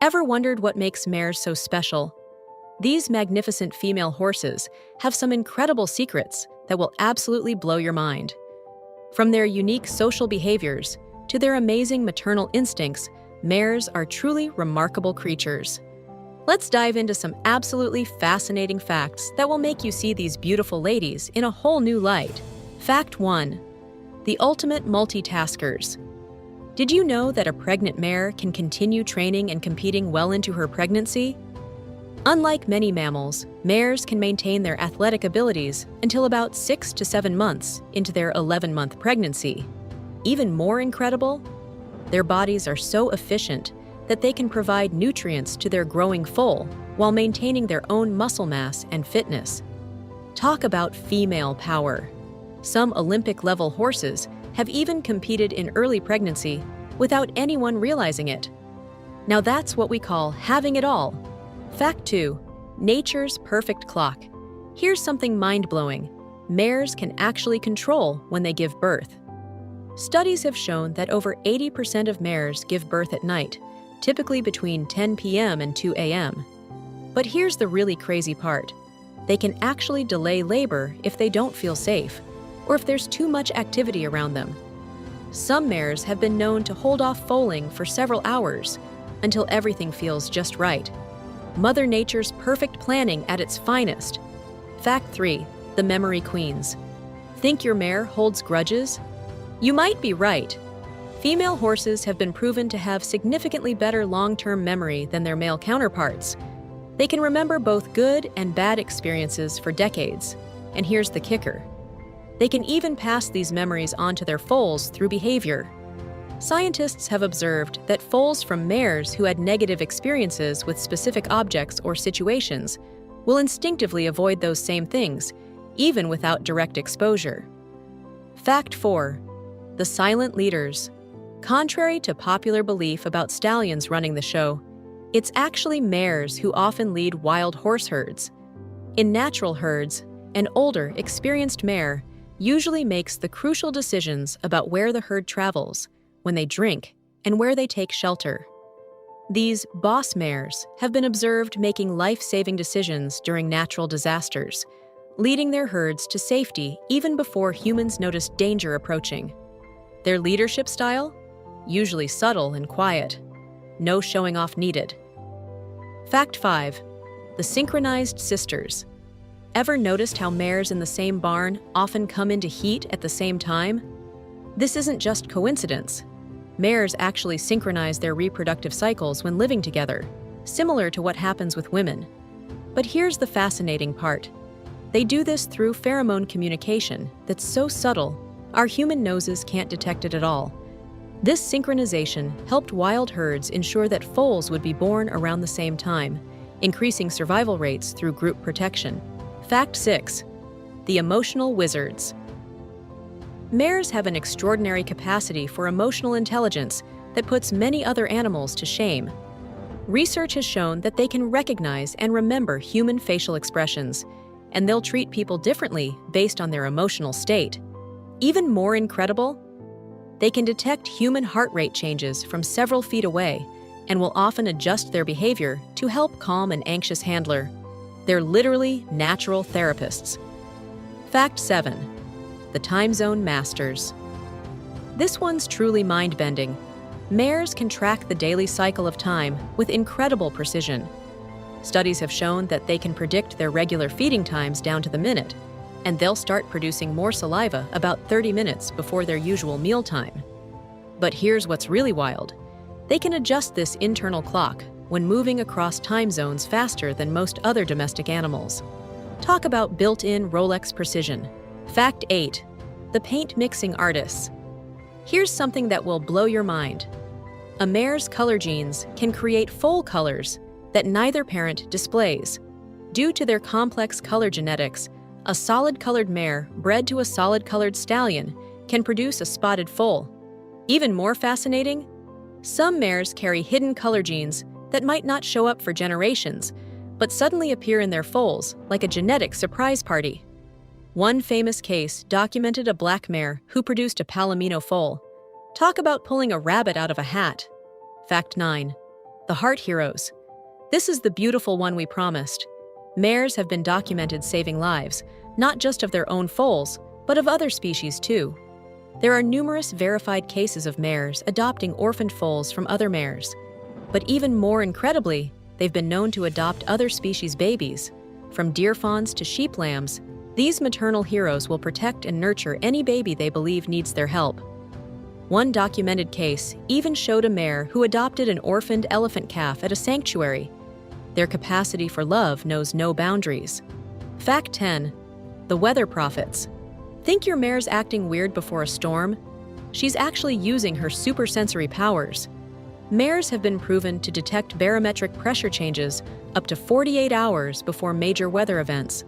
Ever wondered what makes mares so special? These magnificent female horses have some incredible secrets that will absolutely blow your mind. From their unique social behaviors to their amazing maternal instincts, mares are truly remarkable creatures. Let's dive into some absolutely fascinating facts that will make you see these beautiful ladies in a whole new light. Fact 1. The ultimate multitaskers. Did you know that a pregnant mare can continue training and competing well into her pregnancy? Unlike many mammals, mares can maintain their athletic abilities until about 6 to 7 months into their 11-month pregnancy. Even more incredible, their bodies are so efficient that they can provide nutrients to their growing foal while maintaining their own muscle mass and fitness. Talk about female power. Some Olympic-level horses have even competed in early pregnancy without anyone realizing it. Now that's what we call having it all. Fact 2. Nature's perfect clock. Here's something mind-blowing. Mares can actually control when they give birth. Studies have shown that over 80% of mares give birth at night, typically between 10 p.m. and 2 a.m. But here's the really crazy part. They can actually delay labor if they don't feel safe, or if there's too much activity around them. Some mares have been known to hold off foaling for several hours until everything feels just right. Mother Nature's perfect planning at its finest. Fact 3. The memory queens. Think your mare holds grudges? You might be right. Female horses have been proven to have significantly better long-term memory than their male counterparts. They can remember both good and bad experiences for decades. And here's the kicker. They can even pass these memories on to their foals through behavior. Scientists have observed that foals from mares who had negative experiences with specific objects or situations will instinctively avoid those same things, even without direct exposure. Fact 4. The silent leaders. Contrary to popular belief about stallions running the show, it's actually mares who often lead wild horse herds. In natural herds, an older, experienced mare usually makes the crucial decisions about where the herd travels, when they drink, and where they take shelter. These boss mares have been observed making life-saving decisions during natural disasters, leading their herds to safety even before humans notice danger approaching. Their leadership style? Usually subtle and quiet. No showing off needed. Fact 5. The Synchronized Sisters. Ever noticed how mares in the same barn often come into heat at the same time? This isn't just coincidence. Mares actually synchronize their reproductive cycles when living together, similar to what happens with women. But here's the fascinating part. They do this through pheromone communication that's so subtle, our human noses can't detect it at all. This synchronization helped wild herds ensure that foals would be born around the same time, increasing survival rates through group protection. Fact 6. The emotional wizards. Mares have an extraordinary capacity for emotional intelligence that puts many other animals to shame. Research has shown that they can recognize and remember human facial expressions, and they'll treat people differently based on their emotional state. Even more incredible, they can detect human heart rate changes from several feet away and will often adjust their behavior to help calm an anxious handler. They're literally natural therapists. Fact 7. The time zone masters. This one's truly mind-bending. Mares can track the daily cycle of time with incredible precision. Studies have shown that they can predict their regular feeding times down to the minute, and they'll start producing more saliva about 30 minutes before their usual mealtime. But here's what's really wild. They can adjust this internal clock when moving across time zones faster than most other domestic animals. Talk about built-in Rolex precision. Fact 8. The paint mixing artists. Here's something that will blow your mind. A mare's color genes can create foal colors that neither parent displays. Due to their complex color genetics, a solid-colored mare bred to a solid-colored stallion can produce a spotted foal. Even more fascinating, some mares carry hidden color genes that might not show up for generations, but suddenly appear in their foals like a genetic surprise party. One famous case documented a black mare who produced a palomino foal. Talk about pulling a rabbit out of a hat. Fact 9. the heart heroes. This is the beautiful one we promised. Mares have been documented saving lives, not just of their own foals, but of other species too. There are numerous verified cases of mares adopting orphaned foals from other mares. But even more incredibly, they've been known to adopt other species' babies. From deer fawns to sheep lambs, these maternal heroes will protect and nurture any baby they believe needs their help. One documented case even showed a mare who adopted an orphaned elephant calf at a sanctuary. Their capacity for love knows no boundaries. Fact 10. The weather prophets. Think your mare's acting weird before a storm? She's actually using her supersensory powers. Mares have been proven to detect barometric pressure changes up to 48 hours before major weather events.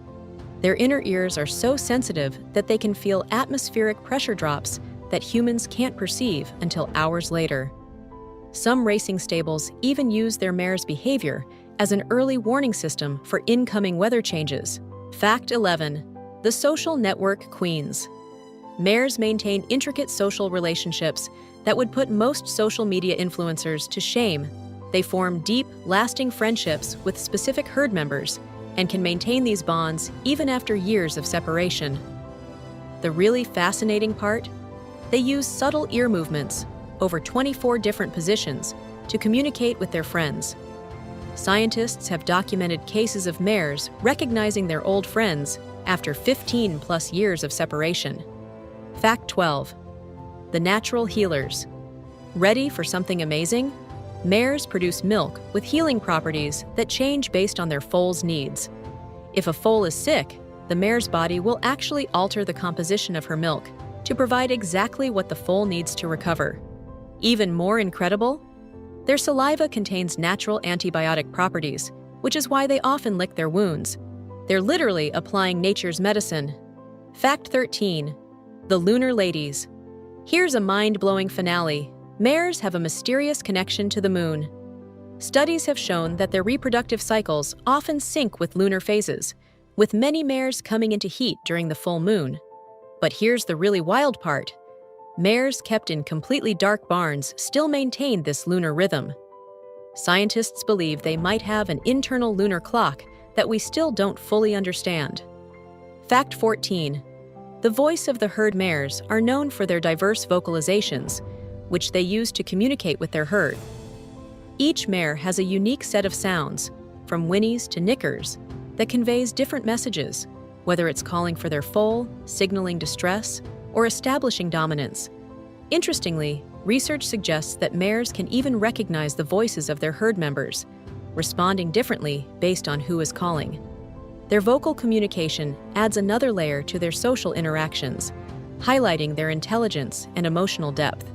Their inner ears are so sensitive that they can feel atmospheric pressure drops that humans can't perceive until hours later. Some racing stables even use their mare's behavior as an early warning system for incoming weather changes. Fact 11. The social network queens. Mares maintain intricate social relationships that would put most social media influencers to shame. They form deep, lasting friendships with specific herd members and can maintain these bonds even after years of separation. The really fascinating part? They use subtle ear movements, over 24 different positions, to communicate with their friends. Scientists have documented cases of mares recognizing their old friends after 15+ years of separation. Fact 12. The natural healers. Ready for something amazing? Mares produce milk with healing properties that change based on their foal's needs. If a foal is sick, the mare's body will actually alter the composition of her milk to provide exactly what the foal needs to recover. Even more incredible? Their saliva contains natural antibiotic properties, which is why they often lick their wounds. They're literally applying nature's medicine. Fact 13. The Lunar Ladies. Here's a mind-blowing finale. Mares have a mysterious connection to the moon. Studies have shown that their reproductive cycles often sync with lunar phases, with many mares coming into heat during the full moon. But here's the really wild part. Mares kept in completely dark barns still maintain this lunar rhythm. Scientists believe they might have an internal lunar clock that we still don't fully understand. Fact 14. The voice of the herd mares are known for their diverse vocalizations, which they use to communicate with their herd. Each mare has a unique set of sounds, from whinnies to nickers, that conveys different messages, whether it's calling for their foal, signaling distress, or establishing dominance. Interestingly, research suggests that mares can even recognize the voices of their herd members, responding differently based on who is calling. Their vocal communication adds another layer to their social interactions, highlighting their intelligence and emotional depth.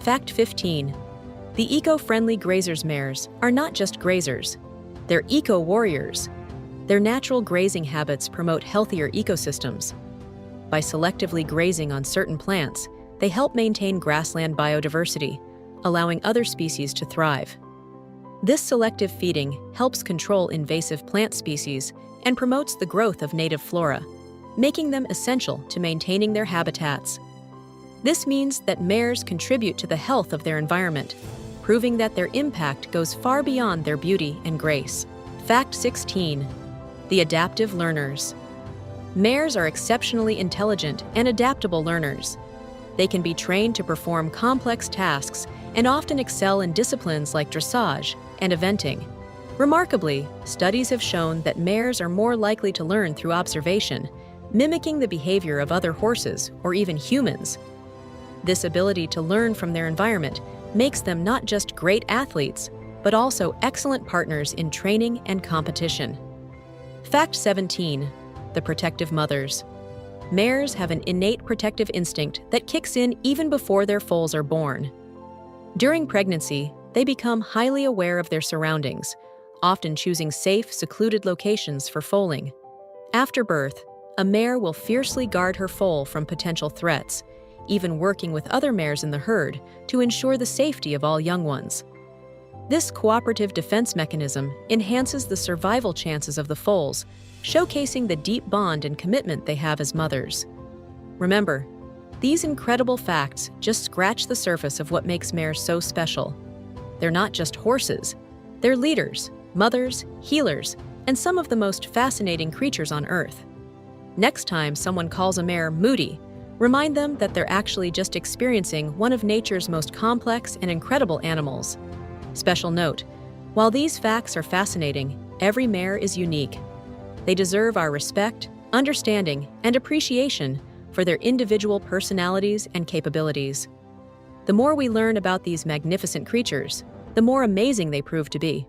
Fact 15. The EcoFriendly Grazers mares are not just grazers, they're eco-warriors. Their natural grazing habits promote healthier ecosystems. By selectively grazing on certain plants, they help maintain grassland biodiversity, allowing other species to thrive. This selective feeding helps control invasive plant species and promotes the growth of native flora, making them essential to maintaining their habitats. This means that mares contribute to the health of their environment, proving that their impact goes far beyond their beauty and grace. Fact 16. The adaptive learners. Mares are exceptionally intelligent and adaptable learners. They can be trained to perform complex tasks and often excel in disciplines like dressage and eventing. Remarkably, studies have shown that mares are more likely to learn through observation, mimicking the behavior of other horses or even humans. This ability to learn from their environment makes them not just great athletes, but also excellent partners in training and competition. Fact 17. The protective mothers. Mares have an innate protective instinct that kicks in even before their foals are born. During pregnancy, they become highly aware of their surroundings, often choosing safe, secluded locations for foaling. After birth, a mare will fiercely guard her foal from potential threats, even working with other mares in the herd to ensure the safety of all young ones. This cooperative defense mechanism enhances the survival chances of the foals, showcasing the deep bond and commitment they have as mothers. Remember, these incredible facts just scratch the surface of what makes mares so special. They're not just horses, They're leaders, mothers, healers, and some of the most fascinating creatures on Earth. Next time someone calls a mare moody, remind them that they're actually just experiencing one of nature's most complex and incredible animals. Special note: while these facts are fascinating, every mare is unique. They deserve our respect, understanding, and appreciation for their individual personalities and capabilities. The more we learn about these magnificent creatures, the more amazing they prove to be.